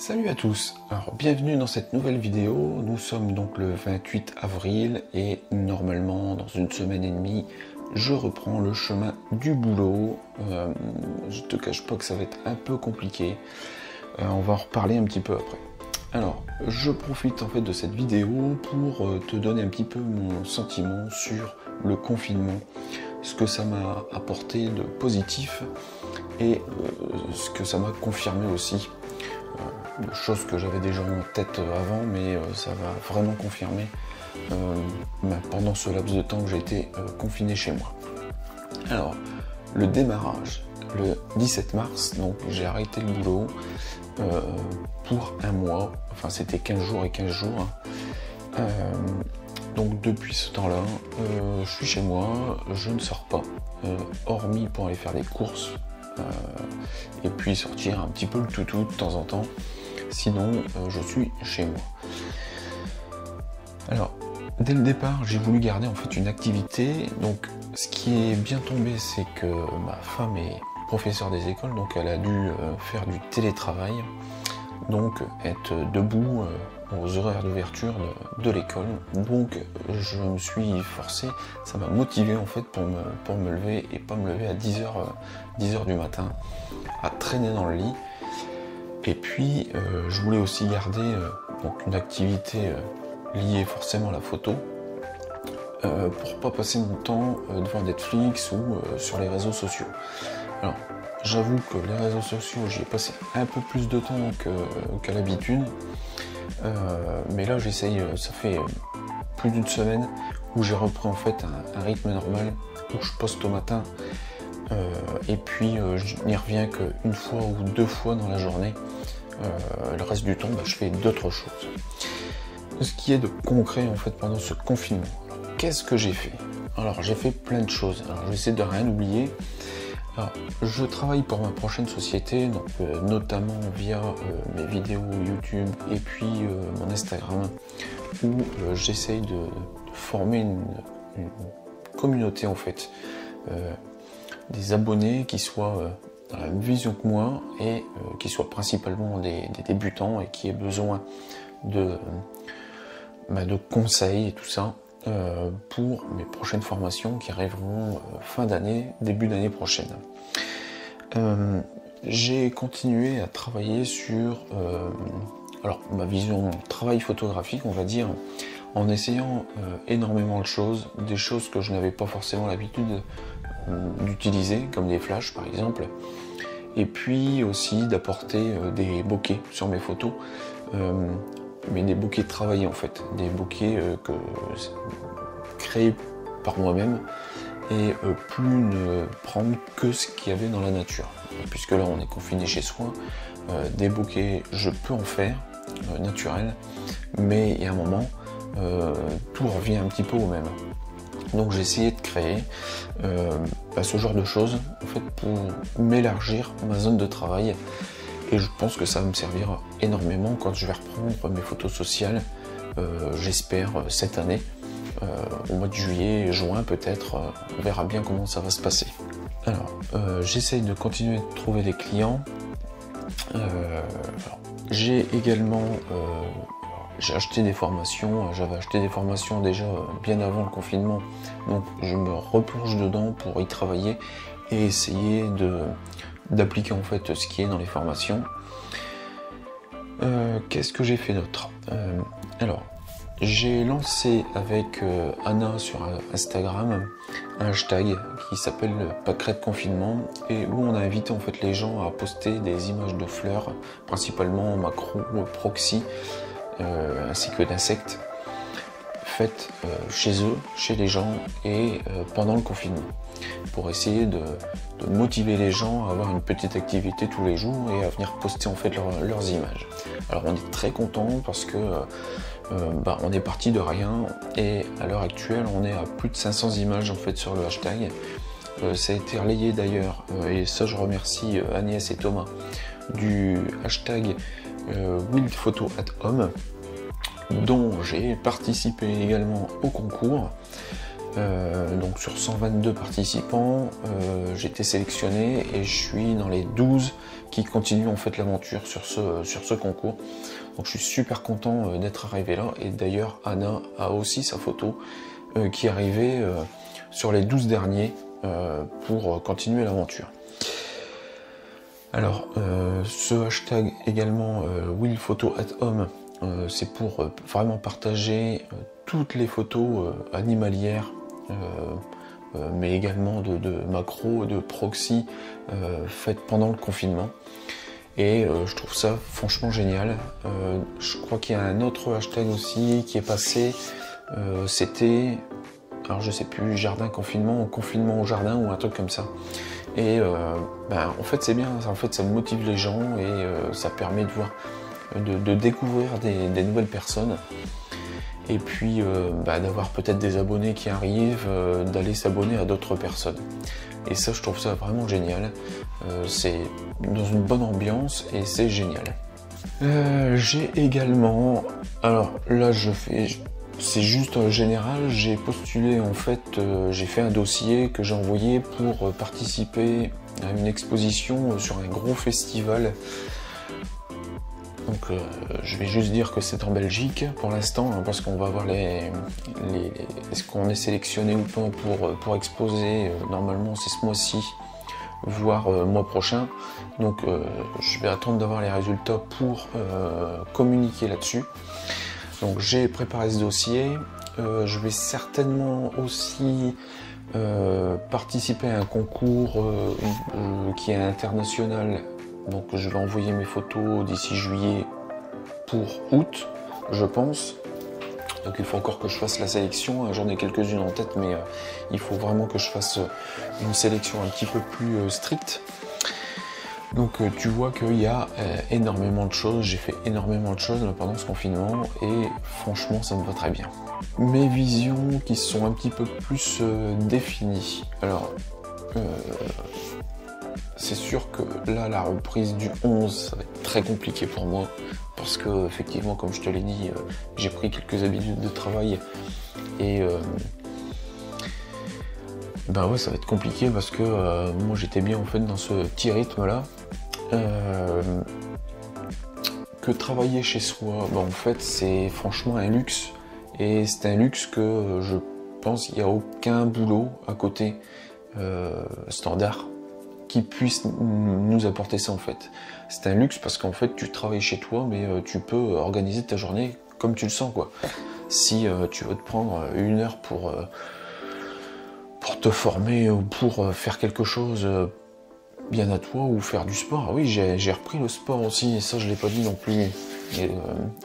Salut à tous, alors bienvenue dans cette nouvelle vidéo. Nous sommes donc le 28 avril et normalement dans une semaine et demie je reprends le chemin du boulot. Je te cache pas que ça va être un peu compliqué, on va en reparler un petit peu après. Alors je profite en fait de cette vidéo pour te donner un petit peu mon sentiment sur le confinement, ce que ça m'a apporté de positif et ce que ça m'a confirmé aussi. Chose que j'avais déjà en tête avant, mais ça va vraiment confirmer pendant ce laps de temps que j'ai été confiné chez moi. Alors, le démarrage, le 17 mars, donc j'ai arrêté le boulot pour un mois, enfin c'était 15 jours et 15 jours. Donc depuis ce temps-là, je suis chez moi, je ne sors pas, hormis pour aller faire des courses, et puis sortir un petit peu le toutou de temps en temps. Sinon, je suis chez moi. Alors, dès le départ, j'ai voulu garder en fait une activité. Donc, ce qui est bien tombé, c'est que ma femme est professeure des écoles, donc elle a dû faire du télétravail, donc être debout aux horaires d'ouverture de l'école. Donc, je me suis forcé, ça m'a motivé en fait pour me lever et pas me lever à 10h du matin, à traîner dans le lit. Et puis, je voulais aussi garder donc une activité liée forcément à la photo, pour pas passer mon temps devant Netflix ou sur les réseaux sociaux. Alors, j'avoue que les réseaux sociaux, j'y ai passé un peu plus de temps qu'à l'habitude, mais là j'essaye, ça fait plus d'une semaine où j'ai repris en fait un rythme normal, où je poste au matin, et puis je n'y reviens qu'une fois ou deux fois dans la journée. Le reste du temps, je fais d'autres choses. Ce qui est de concret en fait pendant ce confinement. Qu'est-ce que j'ai fait? Alors j'ai fait plein de choses. Alors je vais essayer de rien oublier. Alors, je travaille pour ma prochaine société, donc notamment via mes vidéos YouTube et puis mon Instagram, où j'essaye de former une communauté en fait, des abonnés qui soient dans la même vision que moi et qui soient principalement des débutants et qui aient besoin de conseils et tout ça pour mes prochaines formations qui arriveront fin d'année, début d'année prochaine. J'ai continué à travailler sur alors ma vision travail photographique, on va dire, en essayant énormément de choses, des choses que je n'avais pas forcément l'habitude d'utiliser, comme des flashs par exemple, et puis aussi d'apporter des bokeh sur mes photos, mais des bokeh travaillés en fait, des bokeh créés par moi-même et plus ne prendre que ce qu'il y avait dans la nature, puisque là on est confiné chez soi. Des bokeh je peux en faire naturels, mais il y a un moment tout revient un petit peu au même. Donc j'ai essayé de créer ce genre de choses en fait pour m'élargir ma zone de travail, et je pense que ça va me servir énormément quand je vais reprendre mes photos sociales, j'espère cette année, au mois de juillet, juin peut-être, on verra bien comment ça va se passer. Alors j'essaye de continuer de trouver des clients. J'ai également j'ai acheté des formations, j'avais acheté des formations déjà bien avant le confinement, donc je me replonge dedans pour y travailler et essayer d'appliquer en fait ce qui est dans les formations. Qu'est-ce que j'ai fait d'autre? Alors, j'ai lancé avec Anna sur Instagram un hashtag qui s'appelle Pâquerette confinement, et où on a invité en fait les gens à poster des images de fleurs, principalement macro, proxy, ainsi que d'insectes faites chez eux, chez les gens et pendant le confinement, pour essayer de motiver les gens à avoir une petite activité tous les jours et à venir poster en fait leurs images. Alors on est très content parce que on est parti de rien, et à l'heure actuelle on est à plus de 500 images en fait sur le hashtag. Ça a été relayé d'ailleurs, et ça je remercie Agnès et Thomas du hashtag wildphoto@home, dont j'ai participé également au concours. Donc sur 122 participants, j'ai été sélectionné et je suis dans les 12 qui continuent en fait l'aventure sur ce concours. Donc je suis super content d'être arrivé là, et d'ailleurs Anna a aussi sa photo qui est arrivée sur les 12 derniers pour continuer l'aventure. Alors ce hashtag également willphoto@home, c'est pour vraiment partager toutes les photos animalières, mais également de macro, de proxy faites pendant le confinement. Et je trouve ça franchement génial. Je crois qu'il y a un autre hashtag aussi qui est passé, c'était, alors je sais plus, jardin confinement, ou confinement au jardin, ou un truc comme ça. Et en fait c'est bien, en fait ça motive les gens, et ça permet de voir, de découvrir des nouvelles personnes. Et puis d'avoir peut-être des abonnés qui arrivent, d'aller s'abonner à d'autres personnes. Et ça, je trouve ça vraiment génial. C'est dans une bonne ambiance et c'est génial. J'ai également, alors là c'est juste général, j'ai postulé en fait, j'ai fait un dossier que j'ai envoyé pour participer à une exposition sur un gros festival. Donc je vais juste dire que c'est en Belgique pour l'instant, hein, parce qu'on va voir est-ce qu'on est sélectionné ou pas pour exposer. Normalement c'est ce mois-ci, voire mois prochain. Donc je vais attendre d'avoir les résultats pour communiquer là-dessus. Donc j'ai préparé ce dossier. Je vais certainement aussi participer à un concours qui est international. Donc je vais envoyer mes photos d'ici juillet pour août, je pense. Donc il faut encore que je fasse la sélection, j'en ai quelques-unes en tête, mais il faut vraiment que je fasse une sélection un petit peu plus stricte. Donc tu vois qu'il y a énormément de choses, j'ai fait énormément de choses là, pendant ce confinement, et franchement ça me va très bien. Mes visions qui sont un petit peu plus définies. Alors c'est sûr que là, la reprise du 11, ça va être très compliqué pour moi, parce que effectivement, comme je te l'ai dit, j'ai pris quelques habitudes de travail, et ouais, ça va être compliqué parce que moi j'étais bien en fait dans ce petit rythme là. Que travailler chez soi, en fait c'est franchement un luxe, et c'est un luxe que je pense qu'il n'y a aucun boulot à côté standard qui puisse nous apporter ça en fait. C'est un luxe parce qu'en fait tu travailles chez toi, mais tu peux organiser ta journée comme tu le sens quoi. Si tu veux te prendre une heure pour te former ou pour faire quelque chose bien à toi, ou faire du sport. Ah oui, j'ai repris le sport aussi, et ça je l'ai pas dit non plus. Et,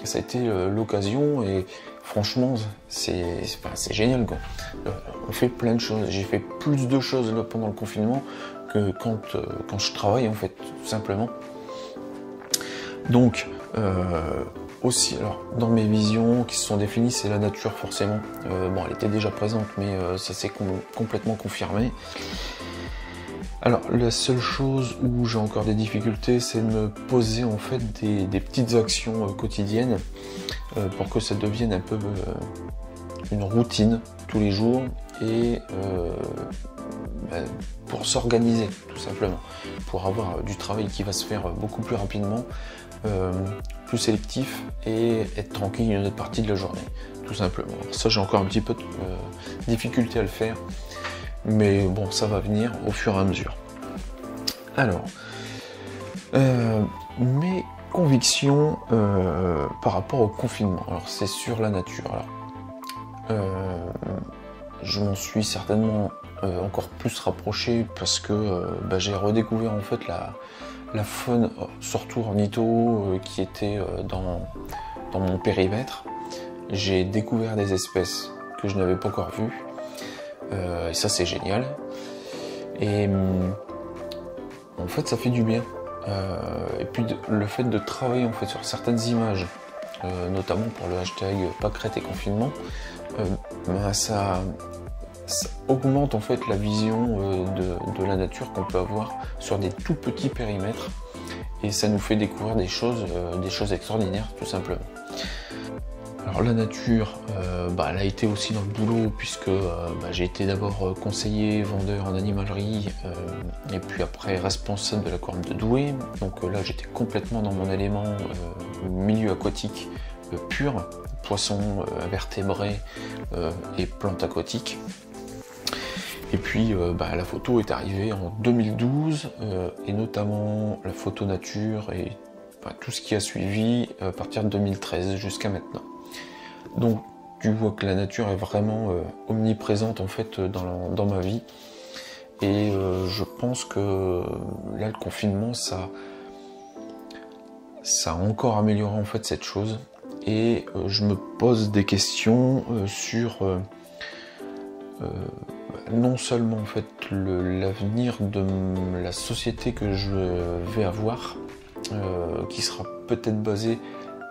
ça a été l'occasion, et franchement c'est génial quoi. On fait plein de choses. J'ai fait plus de choses là pendant le confinement que quand je travaille en fait, tout simplement. Donc aussi, alors dans mes visions qui se sont définies, c'est la nature forcément. Elle était déjà présente, mais ça s'est complètement confirmé. Alors la seule chose où j'ai encore des difficultés, c'est de me poser en fait des petites actions quotidiennes pour que ça devienne un peu une routine tous les jours, et pour s'organiser tout simplement, pour avoir du travail qui va se faire beaucoup plus rapidement, plus sélectif, et être tranquille une autre partie de la journée, tout simplement. Alors ça j'ai encore un petit peu de difficulté à le faire, mais bon, ça va venir au fur et à mesure. Alors, mes convictions par rapport au confinement, alors c'est sur la nature. Alors, je m'en suis certainement encore plus rapproché parce que j'ai redécouvert en fait la faune, surtout ornitho, qui était dans mon périmètre. J'ai découvert des espèces que je n'avais pas encore vues, et ça c'est génial. Et en fait ça fait du bien. Et puis le fait de travailler en fait sur certaines images, notamment pour le hashtag pâquerettes et confinement, ça augmente en fait la vision de la nature qu'on peut avoir sur des tout petits périmètres, et ça nous fait découvrir des choses extraordinaires tout simplement. Alors la nature, elle a été aussi dans le boulot puisque j'ai été d'abord conseiller, vendeur en animalerie et puis après responsable de la corne de Douai. Donc là j'étais complètement dans mon élément milieu aquatique pur, poissons, invertébrés et plantes aquatiques. Et puis la photo est arrivée en 2012 et notamment la photo nature et tout ce qui a suivi à partir de 2013 jusqu'à maintenant. Donc tu vois que la nature est vraiment omniprésente en fait dans ma vie et je pense que là le confinement ça a encore amélioré en fait cette chose et je me pose des questions sur non seulement en fait l'avenir de la société que je vais avoir qui sera peut-être basée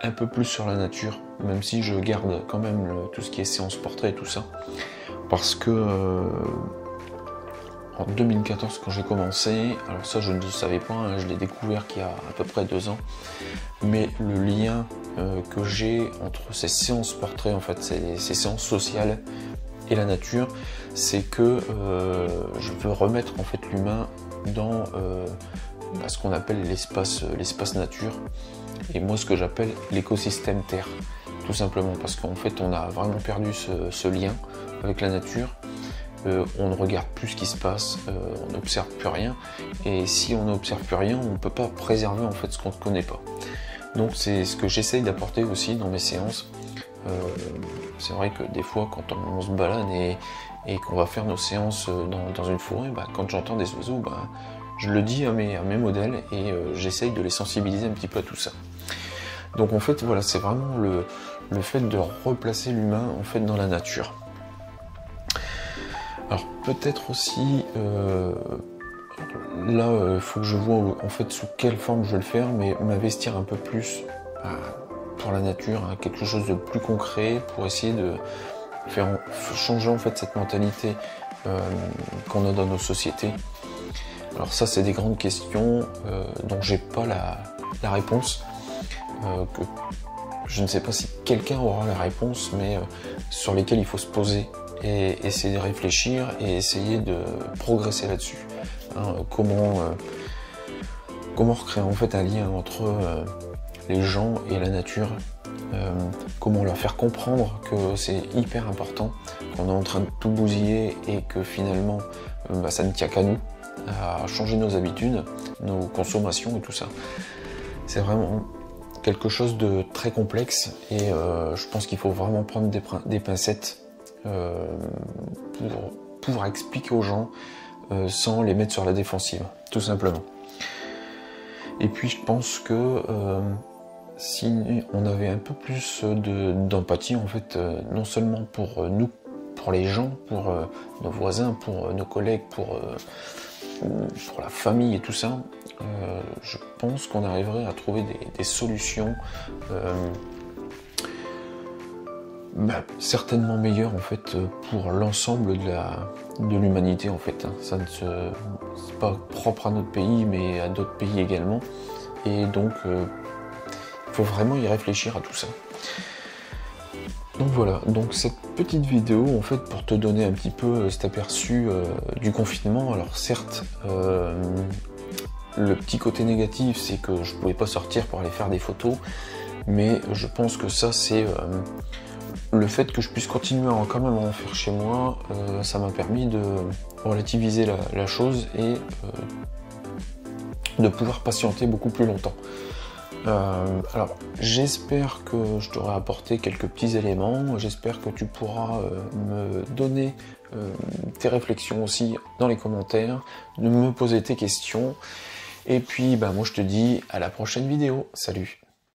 un peu plus sur la nature, même si je garde quand même tout ce qui est séance portrait et tout ça, parce que en 2014 quand j'ai commencé, alors ça je ne le savais pas, hein, je l'ai découvert qu'il y a à peu près 2 ans, mais le lien que j'ai entre ces séances portraits, en fait ces séances sociales et la nature, c'est que je veux remettre en fait l'humain dans ce qu'on appelle l'espace nature, et moi ce que j'appelle l'écosystème terre, tout simplement parce qu'en fait on a vraiment perdu ce lien avec la nature, on ne regarde plus ce qui se passe, on n'observe plus rien, et si on n'observe plus rien, on ne peut pas préserver en fait ce qu'on ne connaît pas. Donc c'est ce que j'essaye d'apporter aussi dans mes séances. C'est vrai que des fois quand on se balade et qu'on va faire nos séances dans une forêt, quand j'entends des oiseaux, je le dis à mes modèles et j'essaye de les sensibiliser un petit peu à tout ça. Donc en fait voilà, c'est vraiment le fait de replacer l'humain en fait dans la nature. Alors peut-être aussi là il faut que je vois en fait sous quelle forme je vais le faire, mais m'investir un peu plus pour la nature, quelque chose de plus concret pour essayer de faire changer en fait cette mentalité qu'on a dans nos sociétés. Alors ça c'est des grandes questions dont j'ai pas la réponse, que je ne sais pas si quelqu'un aura la réponse, mais sur lesquelles il faut se poser et essayer de réfléchir et essayer de progresser là-dessus. Comment recréer en fait un lien entre les gens et la nature, comment leur faire comprendre que c'est hyper important, qu'on est en train de tout bousiller et que finalement ça ne tient qu'à nous, à changer nos habitudes, nos consommations et tout ça. C'est vraiment quelque chose de très complexe et je pense qu'il faut vraiment prendre des pincettes pour pouvoir expliquer aux gens sans les mettre sur la défensive, tout simplement. Et puis je pense que si on avait un peu plus d'empathie en fait, non seulement pour nous, pour les gens, pour nos voisins, pour nos collègues, pour la famille et tout ça, je pense qu'on arriverait à trouver des solutions certainement meilleures en fait pour l'ensemble de l'humanité en fait. Ça ne c'est pas propre à notre pays mais à d'autres pays également, et donc il faut vraiment y réfléchir à tout ça. Donc voilà, donc cette petite vidéo en fait pour te donner un petit peu cet aperçu du confinement. Alors certes, le petit côté négatif c'est que je pouvais pas sortir pour aller faire des photos, mais je pense que ça c'est le fait que je puisse continuer à quand même en faire chez moi, ça m'a permis de relativiser la chose et de pouvoir patienter beaucoup plus longtemps. Alors j'espère que je t'aurai apporté quelques petits éléments, j'espère que tu pourras me donner tes réflexions aussi dans les commentaires, de me poser tes questions, et puis moi je te dis à la prochaine vidéo, salut.